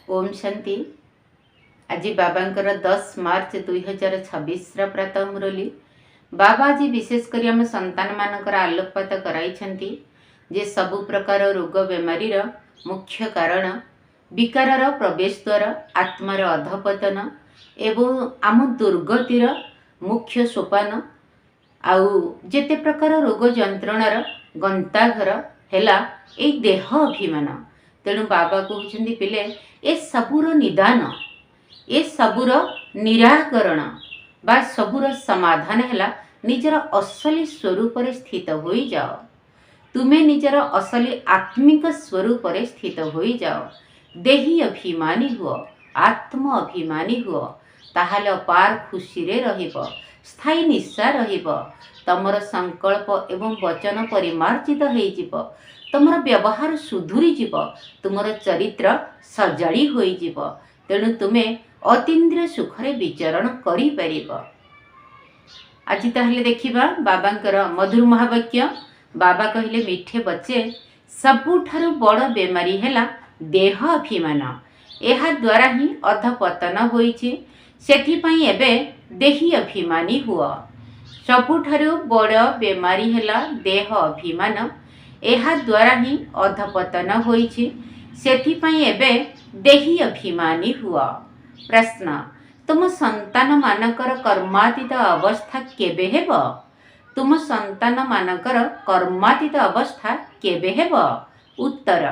ओम शांति। आज बाबांकर 10 मार्च 2026 प्रातः मुरली बाबा आज विशेषकर आम संतान मानकर आलोकपात कराई जे सबु प्रकार रोग बेमारीर मुख्य कारण विकार प्रवेश द्वार आत्मार अधपतन एवं आम दुर्गतिर मुख्य सोपान आउ जेते प्रकार रोग जंत्रणार गंताघर हेला ए देह अभिमान। तेणु बाबा कहते पिले ए सबुर निदान ए सबुर निराकरण बा सबुर समाधान है निजर असली स्वरूप स्थित हो जाओ। तुम्हें निजर असली आत्मिक स्वरूप स्थित हो जाओ। देही अभिमानी हुओ, आत्म अभिमानी हुओ, ताहाले अपार खुशी रे रहिबो, स्थायी निशा रहिबो। तमर संकल्प एवं वचन परिमार्जित हो जिवो, तुमर व्यवहार सुधुरी जीव, तुमर चरित्र सजाड़ी हो जीव। तेणु तुम्हें अतीन्द्रिय सुखरे विचरण करि परिबो। आज ताहले देखिबा बाबांकर मधुर महावाक्य। बाबा कहले मिठे बच्चे सबुठारु बड़ बेमारी हेला देह अभिमान। एहा द्वारा ही अधपतन होईछि। सेथिपई एबे देही अभिमानी हुआ। सबुठारु बड़ बेमारी हेला देह अभिमान। एहा द्वारा ही अधपतन होईछि। सेथिपई एबे देही अभिमानी हुआ। प्रश्न, तुम संतान मानकर कर्मातीत अवस्था केबे हेब? तुम संतान मानकर कर्मातीत अवस्था केबे हेब? उत्तर,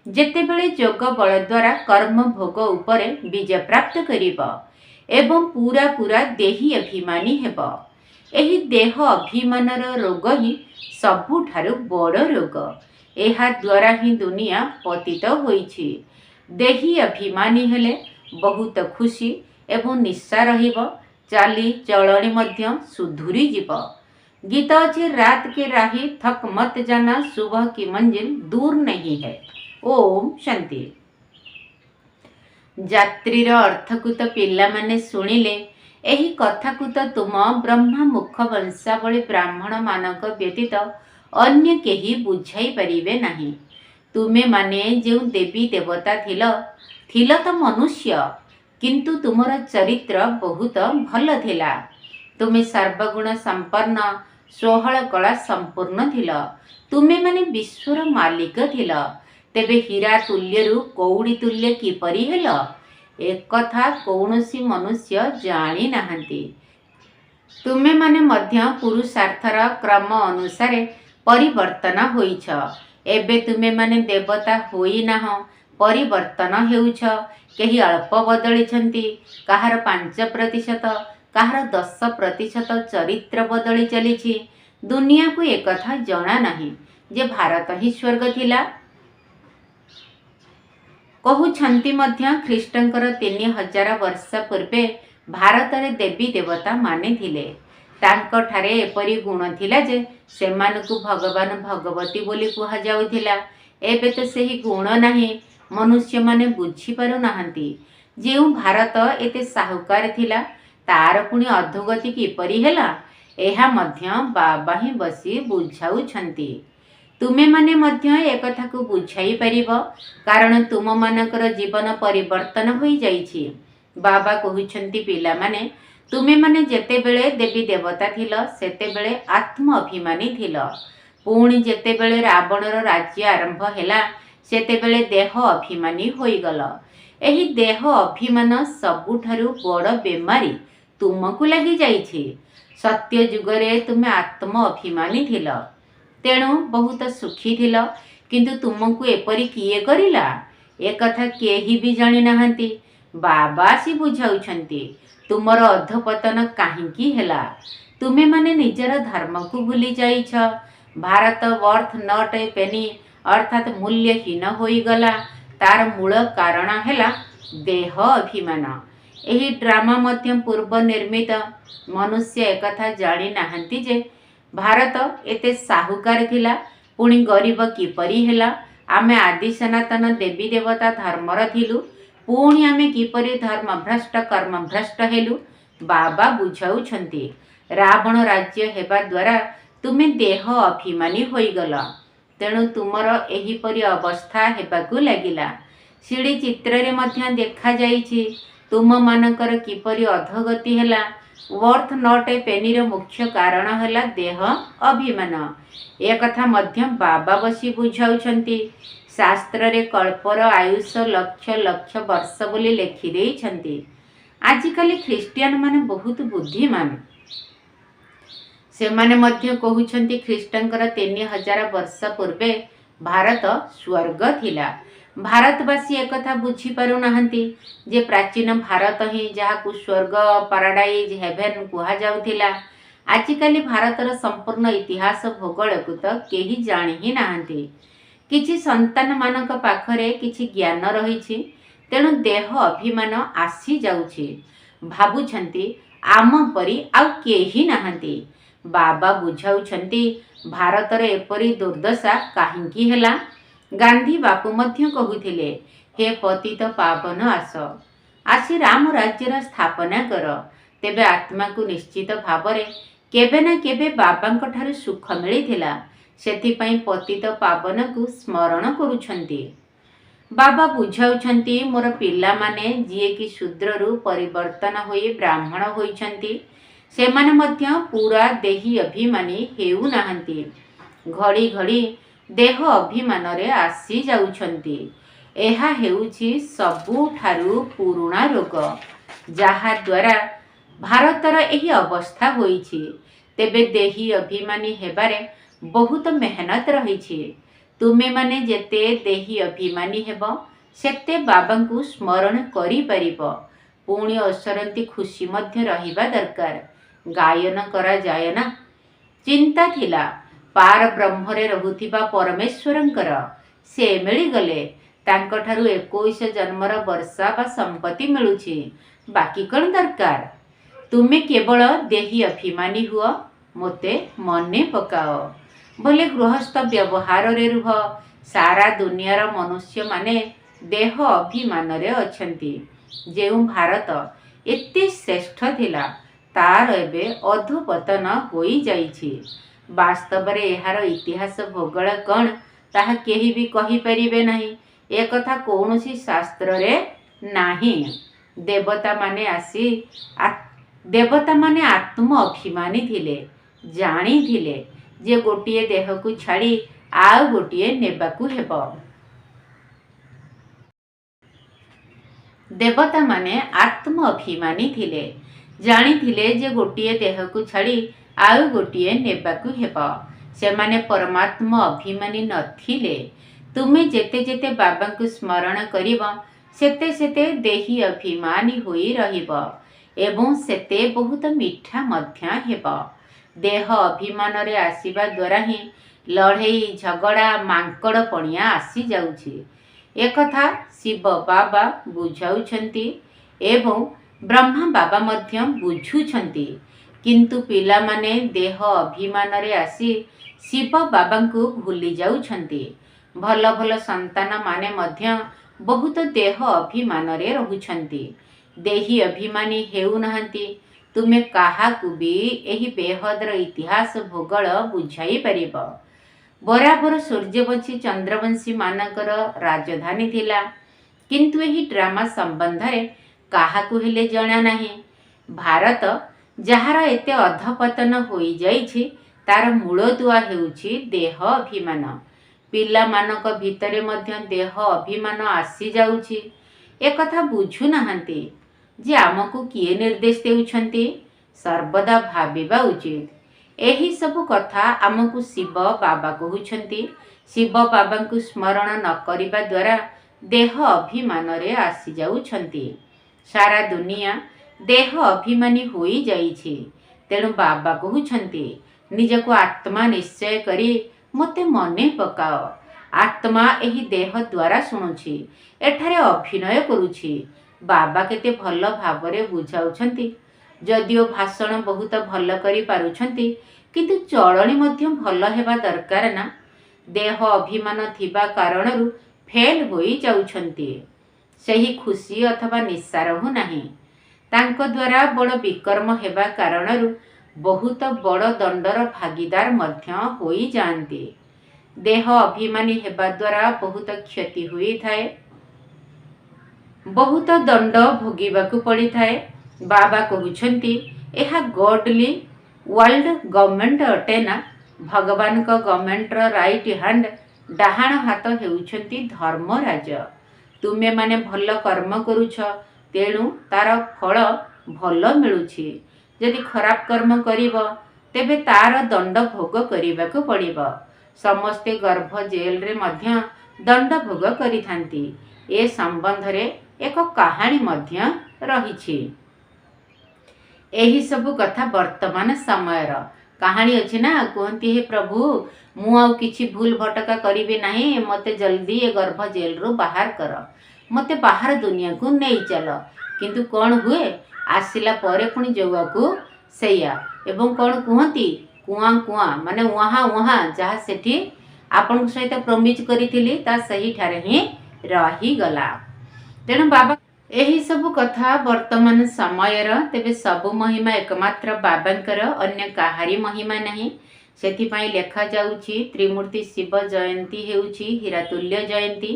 जेतेबेले जोग बल द्वारा कर्म भोग उपरे विजय प्राप्त करिब एवं पूरा पूरा देही अभिमानी हेब। एही देह अभिमानर रोग ही सबुठारु बड़ रोग। एहा द्वारा ही दुनिया पतित होईछि। देही अभिमानी हेले बहुत खुशी एवं निशा रहिबो, चाली चलणी मध्य सुधुरी जीव। गीत अच्छे रात के राही थक मत जाना, सुबह की मंजिल दूर नहीं है। ओम शांति। जात्रीर अर्थकू तो पिला माने सुनिले एही कथाकू तो तुम ब्रह्मा मुख वंशावली ब्राह्मण मानक व्यतीत अन्य केही बुझाई परिबे नहीं। तुमे माने जो देवी देवता थिल तो मनुष्य, किंतु तुमर चरित्र बहुत भल थिला। तुमे सर्वगुण संपन्न, 16 कला संपूर्ण थिल। तुमे माने विश्वर मालिक थिल। तेबे हीरा तुल्यरु कौड़ी तुल्य किपरि हेल? एक कथा कौनसी मनुष्य जानी नाहंती। तुमे माने मध्य पुरुषार्थर क्रम अनुसार परिवर्तन होइछ। एबे तुमे माने देवता होई नाह, परिवर्तन हेउछ। केही अल्प बदली छंती, काहार 5%, काहार 10% चरित्र बदली चलीछि। दुनिया को एक कथा जना नहीं जे भारत ही स्वर्ग थिला। कहउछंती मध्य ख्रीष्टंकर 3000 वर्ष पूर्वे भारत रे देवी देवता माने थिले। तांको ठारे एपरी गुण थिला जे सेमानकु भगवान भगवती बोली कुहा जाउथिला। एबे तो सही गुण नाही, मनुष्य माने बुझी पारु नाहंती। जेउ भारत एते साहुकार थिला, तार पुणी अधोगति किपरि हेला? एहा मध्य बाबा ही बसी बुझाउछंती। तुमे माने मध्य एक कथा को बुझाई परिबो, कारण तुम मानकर जीवन परिवर्तन होई जाईछि। बाबा कहउछंती पिला माने तुमे माने जेते बेले देवी देवता थिल, सेते बेले आत्म अभिमानी थिल। पुणी जेते बेले रावणर राज्य आरंभ हेला, सेते बेले देह अभिमानी होई गल। एही देह अभिमान सबुठारु बड़ बेमारी तुमकु लागि जाईछि। सत्य जुगरे तुमे आत्म अभिमानी थिल, तेणु बहुत सुखी थिल। किंतु तुमको एपरी किए करिला? ए कथा केही भी जानी नाहंती। बाबा सी बुझाउछंती तुमर अधपतन काहींकी हेला। तुमे माने निजर धर्म को भूली जाइछ। भारत वर्थ नॉट ए पेनी अर्थात मूल्यहीन होई गला। तार मूल कारण हेला देह अभिमान। एही ड्रामा मध्य पूर्व निर्मित। मनुष्य एक कथा जानी नाहंती जे भारत एते साहुकार थिला, पुणी गरीब किपरि हेला। आमे आदि सनातन देवी देवता धर्मर थिलु, पुणी आमे किपरि धर्म भ्रष्ट कर्म भ्रष्ट हेलु। बाबा बुझाउछंती रावण राज्य हेबा द्वारा तुमे देह अभिमानी होई गल। तेणु तुमर एही परि अवस्था हेबाकु लागिला। ସିଡ଼ି ଚିତ୍ରରେ ମଧ୍ୟ ଦେଖାଯାଇଛି ତୁମମାନଙ୍କର କିପରି ଅଧୋଗତି ହେଲା। ୱର୍ଥ ନଟ୍ ଏ ପେନିର ମୁଖ୍ୟ କାରଣ ହେଲା ଦେହ ଅଭିମାନ। ଏ କଥା ମଧ୍ୟ ବାବା ବସି ବୁଝାଉଛନ୍ତି। ଶାସ୍ତ୍ରରେ କଳ୍ପର ଆୟୁଷ ଲକ୍ଷ ଲକ୍ଷ ବର୍ଷ ବୋଲି ଲେଖିଦେଇଛନ୍ତି। ଆଜିକାଲି ଖ୍ରୀଷ୍ଟିଆନ ମାନେ ବହୁତ ବୁଦ୍ଧିମାନ। ସେମାନେ ମଧ୍ୟ କହୁଛନ୍ତି ଖ୍ରୀଷ୍ଟଙ୍କର 3000 ବର୍ଷ ପୂର୍ବେ ଭାରତ ସ୍ୱର୍ଗ ଥିଲା। ଭାରତବାସୀ ଏକଥା ବୁଝିପାରୁନାହାନ୍ତି ଯେ ପ୍ରାଚୀନ ଭାରତ ହିଁ ଯାହାକୁ ସ୍ୱର୍ଗ ପାରାଡାଇଜ୍ ହେଭେନ୍ କୁହାଯାଉଥିଲା। ଆଜିକାଲି ଭାରତର ସମ୍ପୂର୍ଣ୍ଣ ଇତିହାସ ଭୂଗୋଳକୁ ତ କେହି ଜାଣି ହିଁ ନାହାନ୍ତି। କିଛି ସନ୍ତାନମାନଙ୍କ ପାଖରେ କିଛି ଜ୍ଞାନ ରହିଛି, ତେଣୁ ଦେହ ଅଭିମାନ ଆସିଯାଉଛି। ଭାବୁଛନ୍ତି ଆମ ପରି ଆଉ କେହି ନାହାନ୍ତି। ବାବା ବୁଝାଉଛନ୍ତି ଭାରତର ଏପରି ଦୁର୍ଦ୍ଦଶା କାହିଁକି ହେଲା। ଗାନ୍ଧୀ ବାପୁ ମଧ୍ୟ କହୁଥିଲେ, ହେ ପତିତ ପାବନ ଆସି ରାମ ରାଜ୍ୟର ସ୍ଥାପନା କର। ତେବେ ଆତ୍ମାକୁ ନିଶ୍ଚିତ ଭାବରେ କେବେ ନା କେବେ ବାବାଙ୍କ ଠାରୁ ସୁଖ ମିଳିଥିଲା। ସେଥିପାଇଁ ପତିତ ପାବନକୁ ସ୍ମରଣ କରୁଛନ୍ତି। ବାବା ବୁଝାଉଛନ୍ତି ମୋର ପିଲାମାନେ ଯିଏକି ଶୂଦ୍ରରୁ ପରିବର୍ତ୍ତନ ହୋଇ ବ୍ରାହ୍ମଣ ହୋଇଛନ୍ତି, ସେମାନେ ମଧ୍ୟ ପୁରା ଦେହୀ ଅଭିମାନୀ ହେଉନାହାନ୍ତି। ଘଡ଼ି ଘଡ଼ି ଦେହ ଅଭିମାନରେ ଆସିଯାଉଛନ୍ତି। ଏହା ହେଉଛି ସବୁଠାରୁ ପୁରୁଣା ରୋଗ, ଯାହାଦ୍ୱାରା ଭାରତର ଏହି ଅବସ୍ଥା ହୋଇଛି। ତେବେ ଦେହୀ ଅଭିମାନୀ ହେବାରେ ବହୁତ ମେହନତ ରହିଛି। ତୁମେମାନେ ଯେତେ ଦେହୀ ଅଭିମାନୀ ହେବ, ସେତେ ବାବାଙ୍କୁ ସ୍ମରଣ କରିପାରିବ। ପୁଣି ଅସରନ୍ତି ଖୁସି ମଧ୍ୟ ରହିବା ଦରକାର। ଗାୟନ କରାଯାଏ ନା। ଚିନ୍ତା ଥିଲା ପାର ବ୍ରହ୍ମରେ ରହୁଥିବା ପରମେଶ୍ୱରଙ୍କର। ସେ ମିଳିଗଲେ ତାଙ୍କଠାରୁ 21 ଜନ୍ମର ବର୍ଷା ବା ସମ୍ପତ୍ତି ମିଳୁଛି। ବାକି କ'ଣ ଦରକାର? ତୁମେ କେବଳ ଦେହୀ ଅଭିମାନୀ ହୁଅ, ମୋତେ ମନେ ପକାଅ। ବୋଲେ ଗୃହସ୍ଥ ବ୍ୟବହାରରେ ରୁହ। ସାରା ଦୁନିଆର ମନୁଷ୍ୟମାନେ ଦେହ ଅଭିମାନରେ ଅଛନ୍ତି। ଯେଉଁ ଭାରତ ଏତେ ଶ୍ରେଷ୍ଠ ଥିଲା, ତାର ଏବେ ଅଧୋପତନ ହୋଇଯାଇଛି। ବାସ୍ତବରେ ଏହାର ଇତିହାସ ଭୂଗୋଳ କ'ଣ ତାହା କେହି ବି କହିପାରିବେ ନାହିଁ। ଏକଥା କୌଣସି ଶାସ୍ତ୍ରରେ ନାହିଁ। ଦେବତାମାନେ ଆତ୍ମ ଅଭିମାନୀ ଥିଲେ। ଜାଣିଥିଲେ ଯେ ଗୋଟିଏ ଦେହକୁ ଛାଡ଼ି ଆଉ ଗୋଟିଏ ନେବାକୁ ହେବ। ଦେବତାମାନେ ଆତ୍ମ ଅଭିମାନୀ ଥିଲେ। ଜାଣିଥିଲେ ଯେ ଗୋଟିଏ ଦେହକୁ ଛାଡ଼ି ଆଉ ଗୋଟିଏ ନେବାକୁ ହେବ। ସେମାନେ ପରମାତ୍ମ ଅଭିମାନୀ ନଥିଲେ। ତୁମେ ଯେତେ ଯେତେ ବାବାଙ୍କୁ ସ୍ମରଣ କରିବ, ସେତେ ସେତେ ଦେହୀ ଅଭିମାନୀ ହୋଇ ରହିବ ଏବଂ ସେତେ ବହୁତ ମିଠା ମଧ୍ୟ ହେବ। ଦେହ ଅଭିମାନରେ ଆସିବା ଦ୍ୱାରା ହିଁ ଲଢ଼େଇ ଝଗଡ଼ା ମାଙ୍କଡ଼ ପଣିଆ ଆସିଯାଉଛି। ଏକଥା ଶିବ ବାବା ବୁଝାଉଛନ୍ତି ଏବଂ ବ୍ରହ୍ମା ବାବା ମଧ୍ୟ ବୁଝୁଛନ୍ତି। କିନ୍ତୁ ପିଲାମାନେ ଦେହ ଅଭିମାନରେ ଆସି ଶିବ ବାବାଙ୍କୁ ଭୁଲି ଯାଉଛନ୍ତି। ଭଲ ଭଲ ସନ୍ତାନମାନେ ମଧ୍ୟ ବହୁତ ଦେହ ଅଭିମାନରେ ରହୁଛନ୍ତି। ଦେହୀ ଅଭିମାନୀ ହେଉନାହାନ୍ତି। ତୁମେ କାହାକୁ ବି ଏହି ବେହଦର ଇତିହାସ ଭୂଗୋଳ ବୁଝାଇ ପାରିବ। ବରାବର ସୂର୍ଯ୍ୟବଂଶୀ ଚନ୍ଦ୍ରବଂଶୀ ମାନଙ୍କର ରାଜଧାନୀ ଥିଲା। କିନ୍ତୁ ଏହି ଡ୍ରାମା ସମ୍ବନ୍ଧରେ କାହାକୁ ହେଲେ ଜଣା ନାହିଁ। ଭାରତ ଯାହାର ଏତେ ଅଧପତନ ହୋଇଯାଇଛି, ତାର ମୂଳଦୁଆ ହେଉଛି ଦେହ ଅଭିମାନ। ପିଲାମାନଙ୍କ ଭିତରେ ମଧ୍ୟ ଦେହ ଅଭିମାନ ଆସିଯାଉଛି। ଏକଥା ବୁଝୁନାହାନ୍ତି ଯେ ଆମକୁ କିଏ ନିର୍ଦ୍ଦେଶ ଦେଉଛନ୍ତି। ସର୍ବଦା ଭାବିବା ଉଚିତ। ଏହି ସବୁ କଥା ଆମକୁ ଶିବ ବାବା କହୁଛନ୍ତି। ଶିବ ବାବାଙ୍କୁ ସ୍ମରଣ ନ କରିବା ଦ୍ୱାରା ଦେହ ଅଭିମାନରେ ଆସିଯାଉଛନ୍ତି। ସାରା ଦୁନିଆ ଦେହ ଅଭିମାନୀ ହୋଇଯାଇଛି। ତେଣୁ ବାବା କହୁଛନ୍ତି, ନିଜକୁ ଆତ୍ମା ନିଶ୍ଚୟ କରି ମୋତେ ମନେ ପକାଅ। ଆତ୍ମା ଏହି ଦେହ ଦ୍ୱାରା ଶୁଣୁଛି, ଏଠାରେ ଅଭିନୟ କରୁଛି। ବାବା କେତେ ଭଲ ଭାବରେ ବୁଝାଉଛନ୍ତି। ଯଦିଓ ଭାଷଣ ବହୁତ ଭଲ କରିପାରୁଛନ୍ତି, କିନ୍ତୁ ଚଳଣି ମଧ୍ୟ ଭଲ ହେବା ଦରକାର ନା। ଦେହ ଅଭିମାନ ଥିବା କାରଣରୁ ଫେଲ୍ ହୋଇଯାଉଛନ୍ତି। ସେହି ଖୁସି ଅଥବା ନିଶା ରହୁନାହିଁ। ତାଙ୍କ ଦ୍ୱାରା ବଡ଼ ବିକର୍ମ ହେବା କାରଣରୁ ବହୁତ ବଡ଼ ଦଣ୍ଡର ଭାଗୀଦାର ମଧ୍ୟ ହୋଇଯାଆନ୍ତି। ଦେହ ଅଭିମାନୀ ହେବା ଦ୍ୱାରା ବହୁତ କ୍ଷତି ହୋଇଥାଏ। बहुत दंड भोगिबाकू पड़ी थाए। बाबा कहउछंती एहा गॉडली वर्ल्ड गवर्नमेंट अटे ना। भगवान का गवर्नमेंट राइट हैंड डाहाण हाथ हेउछंती धर्मराज। तुमे माने भल कर्म करुछ तेणु तार फल भल मिलुछि। यदि खराब कर्म करिब तेबे तार दंड भोग करिबाकू पड़िब। समस्ते गर्भ जेल रे मध्य दंड भोग करिथांती। ए संबंध रे एक कहानी मध्य रहिछि। एही सब कथा वर्तमान समयर कहानी अछि ना। कहती हे प्रभु मु आउ किछि भूल भटका करिबे नाही, मते जल्दी ए गर्भ जेल रु बाहर कर, मते बाहर दुनिया को नहीं चल। किंतु कौन हुए आसिला परे पुणी जोगाकू सैया एवं कौन कहती कुआ कुआ माने वहाँ वहाँ जहाँ सेठी आपण सहित प्रमिज करी ता सही ठारे ही रही गला। तेणु बाबा यही सब कथा वर्तमान समयर तेबे सबु महिमा एकमात्र बाबांकर, अन्य काहारी महिमा नहीं। सेथिपाई लेखा जाउछि त्रिमूर्ति शिव जयंती हेउछि हीरातुल्य जयंती,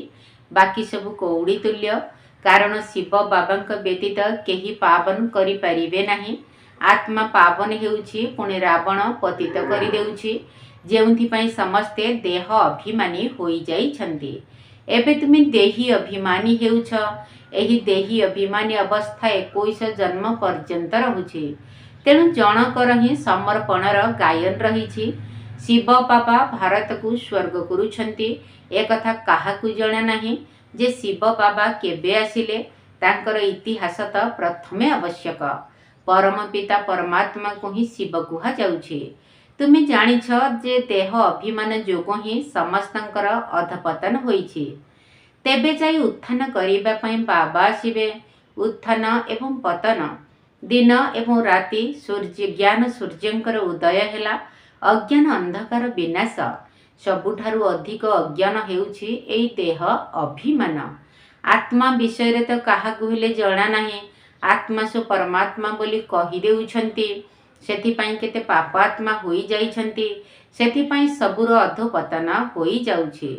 बाकी सबु कौड़ी तुल्य। कारण शिव बाबांक व्यतीत केही पावन करि परिबे नाही। आत्मा पावन हेउछि पुणी रावण पतित करि देउछि, जेउंथिपाई समस्ते देह अभिमानी होई जाइछन्ति। एबे तुमी देही अभिमानी हेउछ। एही देही अभिमानी अवस्था 21 जन्म पर्यंत रहुछि। तेणु जनकर ही समर्पणर गायन रहिछि। शिव बाबा भारत को स्वर्ग करुछन्ति एक कथा काहाकू जणा नाही जे शिव बाबा केबे आसिले। तांकर इतिहास त प्रथमे आवश्यक। परम पिता परमात्मा को ही शिव कुहा जाउछि। तुमे जानिछ जे देह अभिमान जोगो ही समस्तंकर अधपतन होइछि। तेबे जाई उत्थान करिबा पई बाबा आसिबे। उत्थान एवं पतन दिन एवं राति सूर्य ज्ञान सूर्यंकर उदय हेला, अज्ञान अंधकार विनाश। सबुठारु अधिक अज्ञान हेउछि एई देह अभिमान। आत्मा विषय रे तो काहाकू हेले जणा नाही। आत्मा सो परमात्मा बोली कहि देउछन्ति। सेथिपाई केते पापात्मा होई जाइछन्ति। सेथिपाई सबुर अधोपतन होई जाउछि।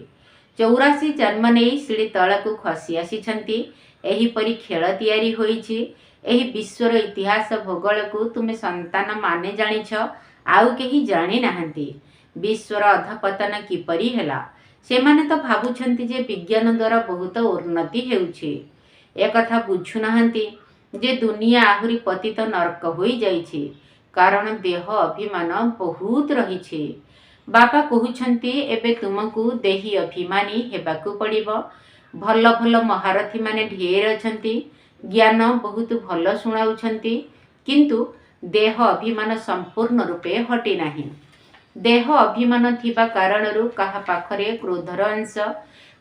84 जन्म नहीं सीढ़ी तलकू खसी आसीछन्ति। एहीपरि खेल तैयारी होइछि। एही विश्वर इतिहास भूगोल को तुमे संतान माने जानिछ, आउ केही जानि नाहंती। विश्वर अधपतन किपरि हेला सेमाने तो भाबुछन्ति जे विज्ञान द्वारा बहुत उन्नति हेउछि। ए कथा बुझु नाहंती जे दुनिया आहुरी पतित नरक होई जाइछि। कारण देह अभिमान बहुत रहिछि। बाबा कहउछन्ति एबे तुमको देही अभिमानी हेबाकू पड़िबो। भल भल महारथी माने ढेर अछन्ति, ज्ञान बहुत भल सुनाउछन्ति, किंतु देह अभिमान संपूर्ण रूपे हटि नाही। देह अभिमान थिबा कारणरू काहा पाखरे क्रोधर अंश,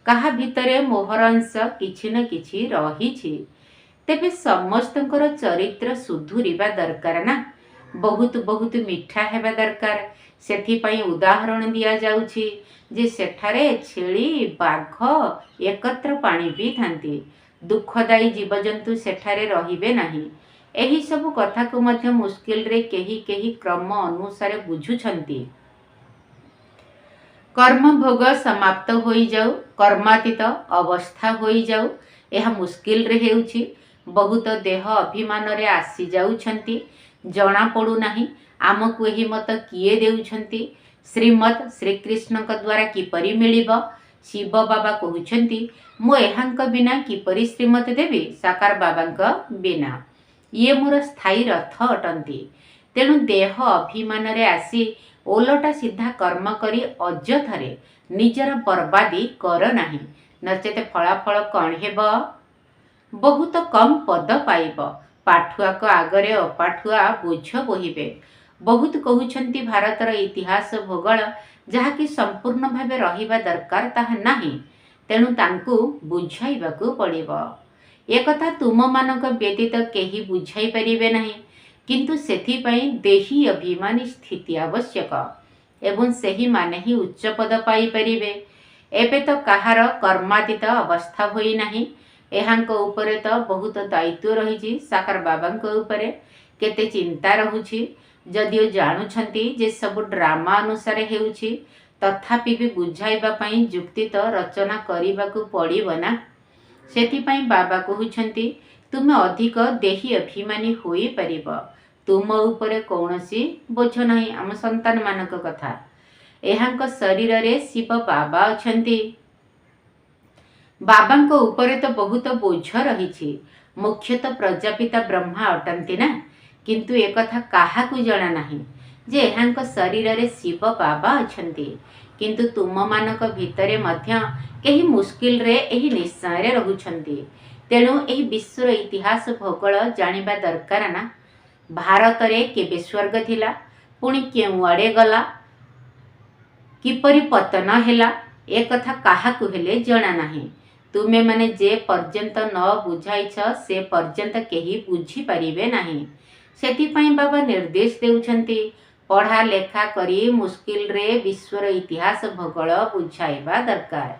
काहा भितरे मोहर अंश किछि न किछि रहिछि। तेबे समस्तंकर चरित्र सुधुरिबा दरकार ना। बहुत बहुत मिठा हेबा दरकार। सेथिपाई उदाहरण दिया जाउछि जे सेठारे छेली बाघ एकत्र पानी पी थांती। दुखदायी जीवजंतु सेठारे रहिबे नाही। एही सब कथा को मध्य मुश्किल रे केही केही क्रम अनुसार बुझुछन्ति। कर्म भोग समाप्त होई जाऊ, कर्मातीत अवस्था होई जाऊ, यह मुश्किल रे हेउछि। बहुत देह अभिमान रे आसी जाउछन्ति, जणा पड़ू नाही आमको यही मत किए देउछन्ति। श्रीमद श्रीकृष्ण द्वारा किपरि मिलिब। शिव बाबा कहउछन्ति मो एहांक बिना किपरि श्रीमत देवी साकार बाबांक बिना। ये मोर स्थायी रथ अटंती। तेणु देह अभिमान रे आसी ओलटा सीधा कर्म करी अଯଥାରେ निजर बर्बादी कर नाही, नचेत फलाफल कौन हेब। बहुत कम पद पाइब। पाठुआ को आगरे अपाठुआ बोझ बोहिबे। बहुत कहउछन्ति भारतर इतिहास भूगोल जहाँकि संपूर्ण भावे रहिबा दरकार ताहा नाही। तेणु तांकू बुझाइबाकू पड़िब। एकथा तुम मानक व्यतीत केही बुझाई परिबे नाही। किंतु सेथिपाई देही अभिमानी स्थिति आवश्यक एवं सेही माने ही उच्च पद पाई परिबे। एबे तो कहार कर्मातीत अवस्था होई नाही। एहांक उपरे तो बहुत दायित्व रहिछि। साकार बाबांक उपरे केते चिंता रहुछि। जदिओ जानुछन्ति जे सब ड्रामा अनुसार हेउछि, तथापि भी बुझाइबा पई जुक्ति तो रचना करिबाकू पड़िब ना। ସେଥିପାଇଁ ବାବା କହୁଛନ୍ତି ତୁମେ ଅଧିକ ଦେହୀ ଅଭିମାନୀ ହୋଇପାରିବ। ତୁମ ଉପରେ କୌଣସି ବୋଝ ନାହିଁ। ଆମ ସନ୍ତାନମାନଙ୍କ କଥା। ଏହାଙ୍କ ଶରୀରରେ ଶିବ ବାବା ଅଛନ୍ତି। ବାବାଙ୍କ ଉପରେ ତ ବହୁତ ବୋଝ ରହିଛି। ମୁଖ୍ୟତଃ ପ୍ରଜାପିତା ବ୍ରହ୍ମା ଅଟନ୍ତି ନା, କିନ୍ତୁ ଏକଥା କାହାକୁ ଜଣା ନାହିଁ ଯେ ଏହାଙ୍କ ଶରୀରରେ ଶିବ ବାବା ଅଛନ୍ତି। କିନ୍ତୁ ତୁମମାନଙ୍କ ଭିତରେ ମଧ୍ୟ କେହି ମୁସ୍କିଲରେ ଏହି ନିଶ୍ଚୟରେ ରହୁଛନ୍ତି। ତେଣୁ ଏହି ବିଶ୍ୱର ଇତିହାସ ଭୂଗୋଳ ଜାଣିବା ଦରକାର ନା। ଭାରତରେ କେବେ ସ୍ୱର୍ଗ ଥିଲା, ପୁଣି କେଉଁଆଡ଼େ ଗଲା, କିପରି ପତନ ହେଲା, ଏକଥା କାହାକୁ ହେଲେ ଜଣା ନାହିଁ। ତୁମେମାନେ ଯେ ପର୍ଯ୍ୟନ୍ତ ନ ବୁଝାଇଛ ସେ ପର୍ଯ୍ୟନ୍ତ କେହି ବୁଝିପାରିବେ ନାହିଁ। ସେଥିପାଇଁ ବାବା ନିର୍ଦ୍ଦେଶ ଦେଉଛନ୍ତି ପଢ଼ା ଲେଖା କରି ମୁସ୍କିଲରେ ବିଶ୍ୱର ଇତିହାସ ଭୂଗୋଳ ବୁଝାଇବା ଦରକାର।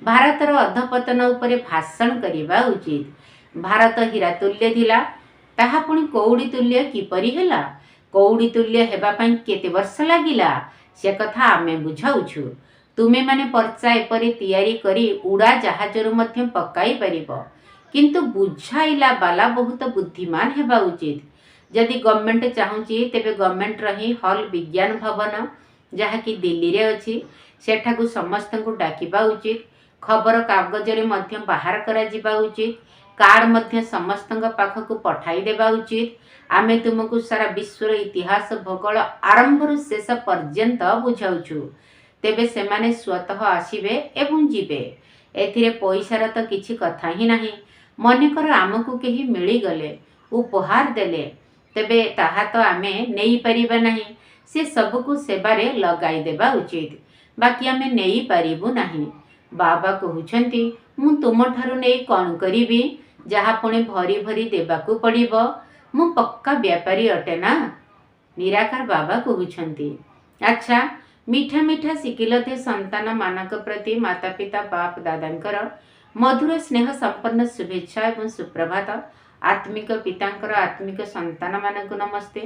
ଭାରତର ଅଧପତନ ଉପରେ ଭାଷଣ କରିବା ଉଚିତ। ଭାରତ ହୀରା ତୁଲ୍ୟ ଥିଲା, ତାହା ପୁଣି କଉଡ଼ି ତୁଲ୍ୟ କିପରି ହେଲା, କଉଡ଼ି ତୁଲ୍ୟ ହେବା ପାଇଁ କେତେ ବର୍ଷ ଲାଗିଲା, ସେ କଥା ଆମେ ବୁଝାଉଛୁ। ତୁମେମାନେ ପର୍ଚା ଏପରି ତିଆରି କରି ଉଡ଼ାଜାହାଜରୁ ମଧ୍ୟ ପକାଇ ପାରିବ, କିନ୍ତୁ ବୁଝାଇଲା ବାଲା ବହୁତ ବୁଦ୍ଧିମାନ ହେବା ଉଚିତ। ଯଦି ଗଭର୍ଣ୍ଣମେଣ୍ଟ ଚାହୁଁଛି ତେବେ ଗଭର୍ଣ୍ଣମେଣ୍ଟର ହିଁ ହଲ୍ ବିଜ୍ଞାନ ଭବନ, ଯାହାକି ଦିଲ୍ଲୀରେ ଅଛି, ସେଠାକୁ ସମସ୍ତଙ୍କୁ ଡାକିବା ଉଚିତ। ଖବର କାଗଜରେ ମଧ୍ୟ ବାହାର କରାଯିବା ଉଚିତ। କାର୍ଡ଼ ମଧ୍ୟ ସମସ୍ତଙ୍କ ପାଖକୁ ପଠାଇ ଦେବା ଉଚିତ। ଆମେ ତୁମକୁ ସାରା ବିଶ୍ୱର ଇତିହାସ ଭୂଗୋଳ ଆରମ୍ଭରୁ ଶେଷ ପର୍ଯ୍ୟନ୍ତ ବୁଝାଉଛୁ। ତେବେ ସେମାନେ ସ୍ୱତଃ ଆସିବେ ଏବଂ ଯିବେ। ଏଥିରେ ପଇସାର ତ କିଛି କଥା ହିଁ ନାହିଁ। ମନେକର ଆମକୁ କେହି ମିଳିଗଲେ, ଉପହାର ଦେଲେ, ତେବେ ତାହା ତ ଆମେ ନେଇପାରିବା ନାହିଁ। ସେ ସବୁକୁ ସେବାରେ ଲଗାଇ ଦେବା ଉଚିତ, ବାକି ଆମେ ନେଇପାରିବୁ ନାହିଁ। ବାବା କହୁଛନ୍ତି ମୁଁ ତୁମଠାରୁ ନେଇ କ'ଣ କରିବି, ଯାହା ପୁଣି ଭରି ଭରି ଦେବାକୁ ପଡ଼ିବ। ମୁଁ ପକ୍କା ବ୍ୟାପାରୀ ଅଟେ ନା। ନିରାକାର ବାବା କହୁଛନ୍ତି। ଆଚ୍ଛା, ମିଠା ମିଠା ଶିଖିଲତେ ସନ୍ତାନମାନଙ୍କ ପ୍ରତି ମାତା ପିତା ବାପ ଦାଦାଙ୍କର ମଧୁର ସ୍ନେହ ସମ୍ପନ୍ନ ଶୁଭେଚ୍ଛା ଏବଂ ସୁପ୍ରଭାତ। ଆତ୍ମିକ ପିତାଙ୍କର ଆତ୍ମିକ ସନ୍ତାନମାନଙ୍କୁ ନମସ୍ତେ।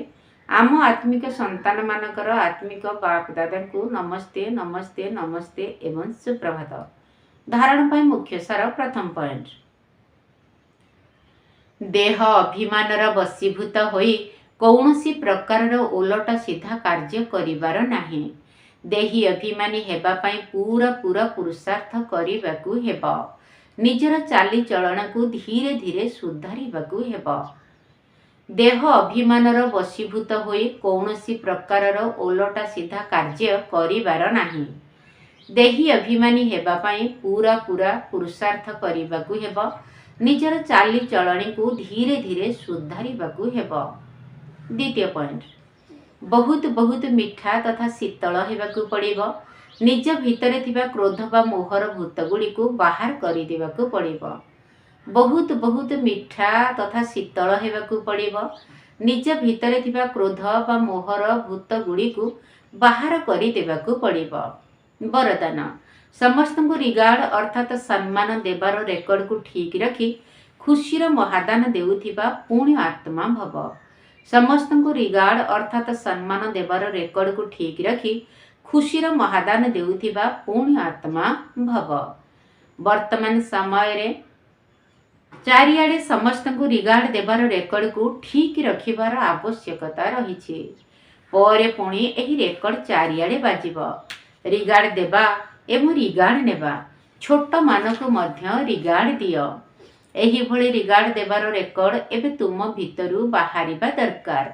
ଆମ ଆତ୍ମିକ ସନ୍ତାନମାନଙ୍କର ଆତ୍ମିକ ବାପ ଦାଦାଙ୍କୁ ନମସ୍ତେ ନମସ୍ତେ ନମସ୍ତେ ଏବଂ ସୁପ୍ରଭାତ। ଧାରଣ ପାଇଁ ମୁଖ୍ୟ ସାର। ପ୍ରଥମ ପଏଣ୍ଟ, ଦେହ ଅଭିମାନର ବଶୀଭୂତ ହୋଇ କୌଣସି ପ୍ରକାରର ଓଲଟା ସିଧା କାର୍ଯ୍ୟ କରିବାର ନାହିଁ। ଦେହୀ ଅଭିମାନୀ ହେବା ପାଇଁ ପୁରା ପୁରୁଷାର୍ଥ କରିବାକୁ ହେବ। ନିଜର ଚାଲିଚଳଣକୁ ଧୀରେ ଧୀରେ ସୁଧାରିବାକୁ ହେବ। ଦେହ ଅଭିମାନର ବଶୀଭୂତ ହୋଇ କୌଣସି ପ୍ରକାରର ଓଲଟା ସିଧା କାର୍ଯ୍ୟ କରିବାର ନାହିଁ। ଦେହୀ ଅଭିମାନୀ ହେବା ପାଇଁ ପୁରା ପୁରୁଷାର୍ଥ କରିବାକୁ ହେବ। ନିଜର ଚାଲିଚଳଣୀକୁ ଧୀରେ ଧୀରେ ସୁଧାରିବାକୁ ହେବ। ଦ୍ୱିତୀୟ ପଏଣ୍ଟ, ବହୁତ ମିଠା ତଥା ଶୀତଳ ହେବାକୁ ପଡ଼ିବ। ନିଜ ଭିତରେ ଥିବା କ୍ରୋଧ ବା ମୋହର ଭୂତଗୁଡ଼ିକୁ ବାହାର କରିଦେବାକୁ ପଡ଼ିବ। ବହୁତ ମିଠା ତଥା ଶୀତଳ ହେବାକୁ ପଡ଼ିବ। ନିଜ ଭିତରେ ଥିବା କ୍ରୋଧ ବା ମୋହର ଭୂତଗୁଡ଼ିକୁ ବାହାର କରିଦେବାକୁ ପଡ଼ିବ। ବରଦାନ, ସମସ୍ତଙ୍କୁ ରିଗାର୍ଡ ଅର୍ଥାତ୍ ସମ୍ମାନ ଦେବାର ରେକର୍ଡକୁ ଠିକ୍ ରଖି ଖୁସିର ମହାଦାନ ଦେଉଥିବା ପୁଣ୍ୟ ଆତ୍ମା ଭବ। ସମସ୍ତଙ୍କୁ ରିଗାର୍ଡ ଅର୍ଥାତ୍ ସମ୍ମାନ ଦେବାର ରେକର୍ଡକୁ ଠିକ୍ ରଖି ଖୁସିର ମହାଦାନ ଦେଉଥିବା ପୁଣ୍ୟ ଆତ୍ମା ଭବ। ବର୍ତ୍ତମାନ ସମୟରେ ଚାରିଆଡ଼େ ସମସ୍ତଙ୍କୁ ରିଗାର୍ଡ ଦେବାର ରେକର୍ଡକୁ ଠିକ୍ ରଖିବାର ଆବଶ୍ୟକତା ରହିଛି। ପରେ ପୁଣି ଏହି ରେକର୍ଡ ଚାରିଆଡ଼େ ବାଜିବ। ରିଗାର୍ଡ ଦେବା ଏବଂ ରିଗାର୍ଡ ନେବା। ଛୋଟମାନଙ୍କୁ ମଧ୍ୟ ରିଗାର୍ଡ ଦିଅ। ଏହିଭଳି ରିଗାର୍ଡ ଦେବାର ରେକର୍ଡ ଏବେ ତୁମ ଭିତରୁ ବାହାରିବା ଦରକାର।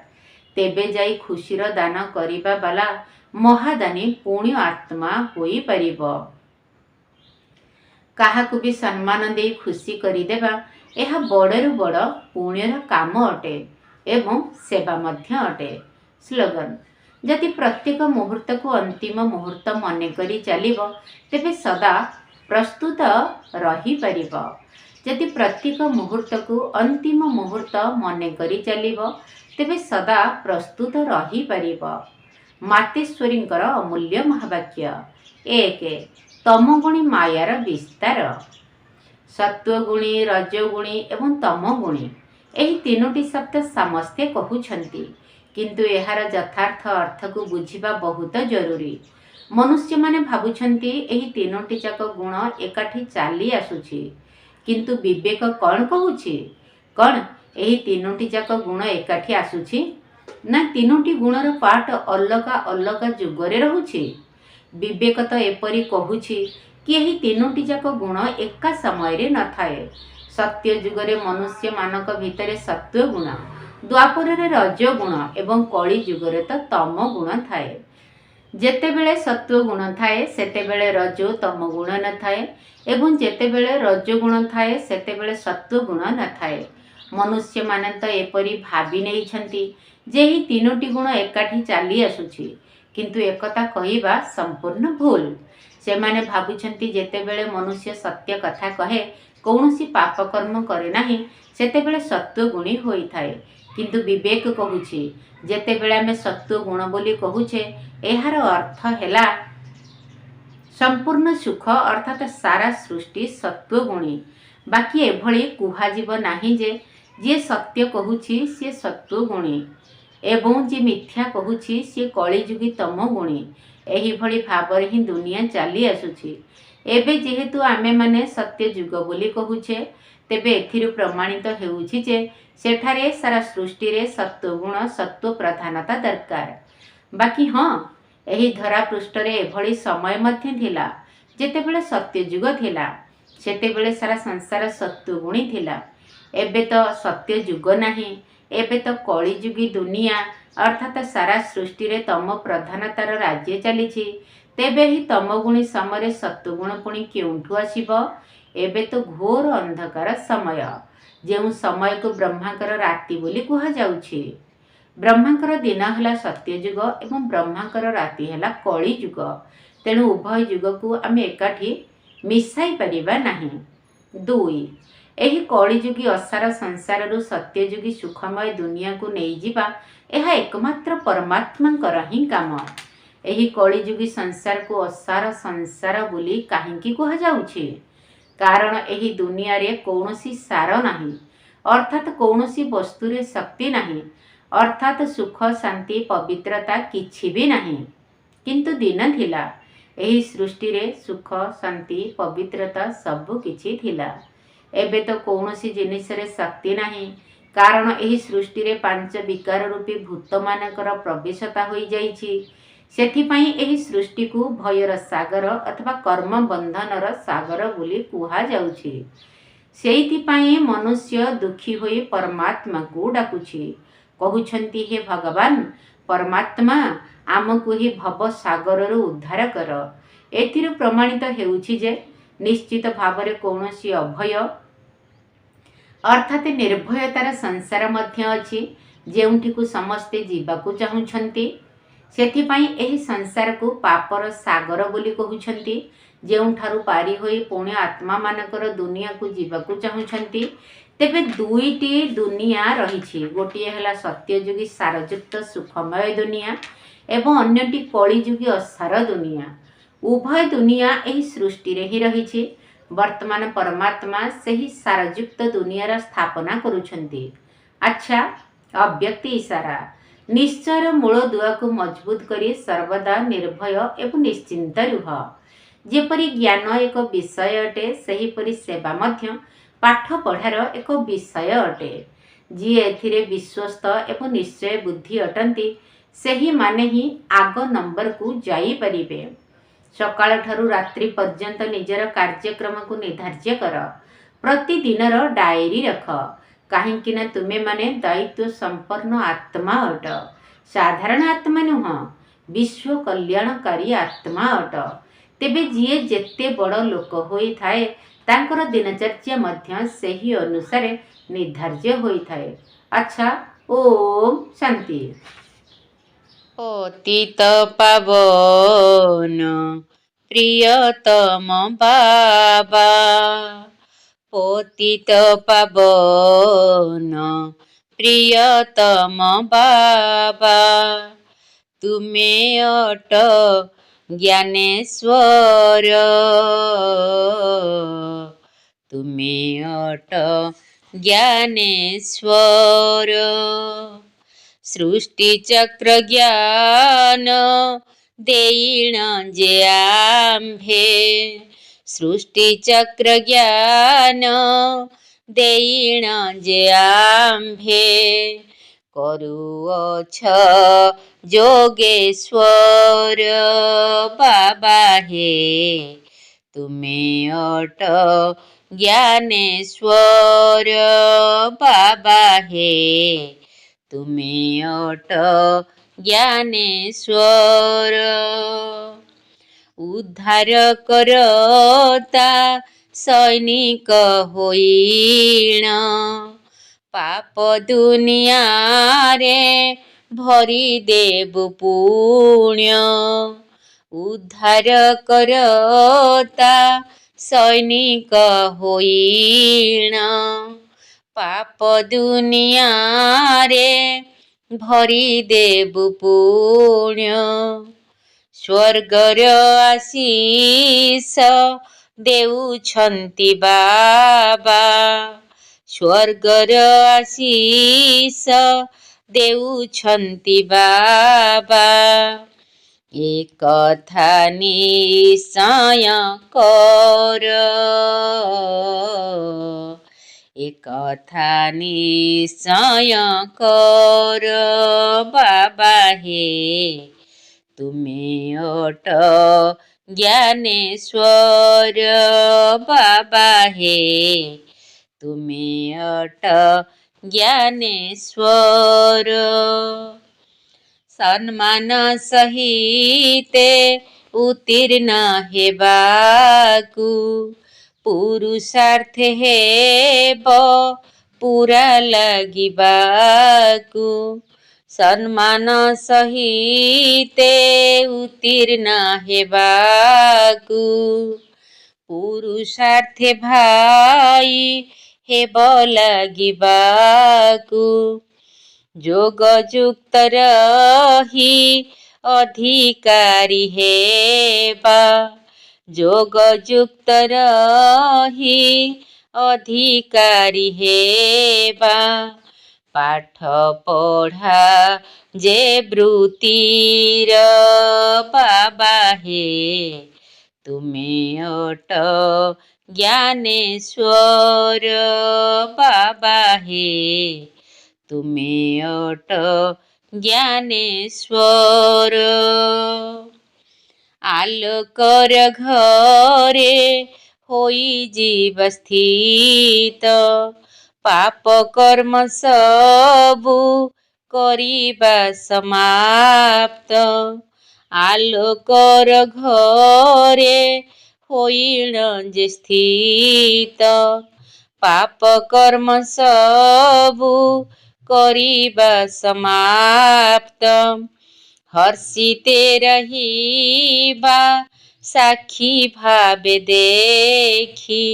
ତେବେ ଯାଇ ଖୁସିର ଦାନ କରିବା ବାଲା ମହାଦାନୀ ପୁଣ୍ୟ ଆତ୍ମା ହୋଇପାରିବ। କାହାକୁ ବି ସମ୍ମାନ ଦେଇ ଖୁସି କରିଦେବା, ଏହା ବଡ଼ରୁ ବଡ଼ ପୁଣ୍ୟର କାମ ଅଟେ ଏବଂ ସେବା ମଧ୍ୟ ଅଟେ। ସ୍ଲୋଗାନ, ଯଦି ପ୍ରତ୍ୟେକ ମୁହୂର୍ତ୍ତକୁ ଅନ୍ତିମ ମୁହୂର୍ତ୍ତ ମନେକରି ଚାଲିବ, ତେବେ ସଦା ପ୍ରସ୍ତୁତ ରହିପାରିବ। ଯଦି ପ୍ରତ୍ୟେକ ମୁହୂର୍ତ୍ତକୁ ଅନ୍ତିମ ମୁହୂର୍ତ୍ତ ମନେକରି ଚାଲିବ, ତେବେ ସଦା ପ୍ରସ୍ତୁତ ରହିପାରିବ। ମାତେଶ୍ୱରୀଙ୍କର ଅମୂଲ୍ୟ ମହାବାକ୍ୟ। 1. ତମଗୁଣୀ ମାୟାର ବିସ୍ତାର। ସତ୍ୱଗୁଣୀ, ରଜଗୁଣୀ ଏବଂ ତମଗୁଣୀ, ଏହି ତିନୋଟି ଶବ୍ଦ ସମସ୍ତେ କହୁଛନ୍ତି, କିନ୍ତୁ ଏହାର ଯଥାର୍ଥ ଅର୍ଥକୁ ବୁଝିବା ବହୁତ ଜରୁରୀ। ମନୁଷ୍ୟମାନେ ଭାବୁଛନ୍ତି ଏହି ତିନୋଟି ଯାକ ଗୁଣ ଏକାଠି ଚାଲି ଆସୁଛି, किंतु विवेक कौन कहूछि कौन एही तीनोटी जाक गुण एकाठी आसुछि ना तीनोटी गुणर पाठ अलगा अलगा जुगरे रहुछि। विवेक तो एपरी कहूछि कि एही तीनोटी जाक गुण एका समय रे न थाए। सत्य जुगरे मनुष्य मानक भितरे सत्व गुण, द्वापर रे रज गुण एवं कली जुगरे तो तम गुण थाए। जेतेबेले सत्व गुण थाए सेतेबेले रजो तम गुण न थाए एवं जेतेबेले रज गुण थाए सेतेबेले सत्व गुण न थाए। मनुष्य माने तो एपरी भाबी नहीं छंती जे ही तीनोटी गुण एकाठी चाली आसुछि, किंतु एकता कहिबा संपूर्ण भूल। से माने भाबुछंती जेतेबेले मनुष्य सत्य कथा कहे कौनसी पाप कर्म करे नाही सेतेबेले सत्व गुणी होई थाए। किंतु विवेक कहूछि जेतेबेले आमे सत्व गुण बोली कहूछे एहार अर्थ हेला संपूर्ण सुख अर्थात सारा सृष्टि सत्व गुणी। बाकी एभली कुहाजिब नाही जे जे सत्य कहूछि से सत्व गुणी एवं जे मिथ्या कहूछि से कलिजुगी तम गुणी। एही भली भाବରେ ହିଁ दुनिया चाली आसुछि। एबे जेहेतु आमे माने सत्य जुग बोली कहूछे तेबे एथिरु प्रमाणित हेउछि जे सेठारे सारा सृष्टि रे सत्व गुण सत्व प्रधानता दरकार। बाकी हाँ एही धरा पृष्ठरे एभली समय मध्य थिला जेतेबेले सत्य जुग थिला सेतेबेले सारा संसार सत्व गुणी थिला। एबे तो सत्य जुग नाही, एबे तो कली जुगी दुनिया अर्थात सारा सृष्टि रे तम प्रधानतार राज्य चलीछि। तेबे ही तमगुणी समय सत्वगुण पुणी केउठु आसिब? एबे तो घोर अंधकार समय, जेउ समय को ब्रह्मांकर राति बोली कुहा जाउछि। ब्रह्मांकर दिन हला सत्य जुग एवं ब्रह्मांकर राति हला कली जुग। तेणु उभय जुग को आमे एकाठी मिसाई परिबा नाही। 2 एही कलिजुगी असार संसार सत्यजुगी सुखमय दुनिया को नहीं जिबा एहा एकमात्र परमात्मांकर ही काम। एही कलिजुगी संसार को असार संसार बोली काहींकी कुहा जाउछि? कारण एही दुनिया रे कौनसी सार नाही, अर्थात कौनसी वस्तु रे शक्ति नाही, अर्थात सुख शांति पवित्रता किछि भी नाही। किंतु दिन थिला एही सृष्टि रे सुख शांति पवित्रता सब किछि थिला। एबे तो कौनसी जिनिस रे शक्ति नाही, कारण एही सृष्टि रे 5 विकार रूपी भूत मानकर प्रवेशता होई जाइछि। सेथिपाई एही सृष्टि को भयर सागर अथवा कर्म बंधनर सागर बोली कुहा जाउछि। सेइथिपाई मनुष्य दुखी होई परमात्मा को डाकुछि, कहउछंती हे भगवान परमात्मा आमको ही भव सागर उद्धार कर। एथिरु प्रमाणित हेउछि जे निश्चित भावरे कौनसी अभय अर्थात निर्भयतार संसार मध्य अछि जेउठिकु समस्ते जीवाकु चाहुछंती। सेथिपाई एही संसार को पापर सागर बोली कहउछंती, जेउठारु पारी होई पुण्य आत्मा मानकर दुनिया को जीवाकु चाहुछंती। तेबे दुईटी दुनिया रहिछि, गोटिए हेला सत्यजुगी सारयुक्त सुखमय दुनिया एवं अन्यटी कलिजुगी असार दुनिया। उभय दुनिया एही सृष्टि रे ही रहिछि। वर्तमान परमात्मा सेही सारयुक्त दुनियार स्थापना करुछंती। अच्छा अव्यक्ति इशारा निश्चय मूल दुआ को मजबूत करी सर्वदा निर्भय एवं निश्चिंत रुह। जेपरि ज्ञान एक विषय अटे सेहीपरि सेवा मध्य पाठ पढ़ार एक विषय अटे। जी एथिरे विश्वस्त एवं निश्चय बुद्धि अटंती सेही माने ही आग नंबर को जाई परिबे। सकाळ ठारू रात्रि पर्यंत निजर कार्यक्रम को निर्धार्य कर। प्रतिदिनर डायरी रख, काहींकि ना तुमे माने दायित्व संपन्न आत्मा अट। साधारण आत्मा नुह, विश्व कल्याणकारी आत्मा अट। तेबे जीए जेते बड़ लोक होई थाए तांकर दिनचर्या मध्य सेही अनुसारे निर्धार्य होई थाए। अच्छा ओम शांति। पतित पावन प्रियतम बाबा, पतित पावन प्रियतम बाबा, तुमे अट ज्ञानेश्वर, तुमे अट ज्ञानेश्वर। सृष्टि चक्र ज्ञान देइण जे आम्भे, सृष्टिचक्र ज्ञान देईण जे आम्भे करुअछ जोगेश्वर बाबा हे तुमे अट ज्ञानेश्वर बाबा हे तुमे अट ज्ञानेश्वर उद्धार करता सैनिक होइण पाप दुनिया रे भरी देबु पुण्य उद्धार करता सैनिक होइण पाप दुनिया रे भरी देबु पुण्य स्वर्गर आशीष देउछन्ति बाबा स्वर्गर आशीष देउछन्ति बाबा ए कथा निश्चय कर ए कथा निश्चय कर बाबा हे तुमे अट ज्ञानेश्वर बाबा हे तुमे अट ज्ञानेश्वर सम्मान सहिते उत्तीर्ण हेबाकु पुरुषार्थ हेब पूरा लागिबाकु सम्मान सहिते उत्तीर्ण हेबाकु पुरुषार्थ भाई हेब लागिबाकु जोगयुक्त रही अधिकारी हेबा जोगयुक्त रही अधिकारी हेबा पाठ पढ़ा जे वृत्तिर बाबा हे तुमे अट ज्ञानेश्वर बाबा हे तुमे अट ज्ञानेश्वर आलोकर घरे होई जीव स्थित पाप कर्म सबु करिबा समाप्त आलोकर घरे होइण जे स्थित पाप कर्म सबु करिबा समाप्त हर्षिते रहिबा साक्षी भावे देखी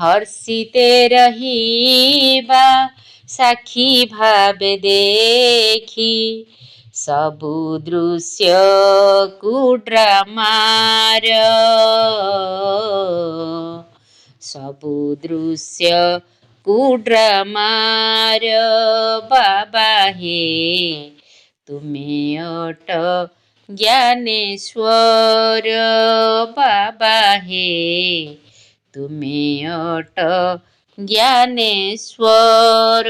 हर्षिते रहिबा साक्षी भावे देखी सबु दृश्य कुड्रामार सबु दृश्य कुड्रामार बाबा हे तुमे अट ज्ञानेश्वर बाबा हे तुमे अट ज्ञानेश्वर।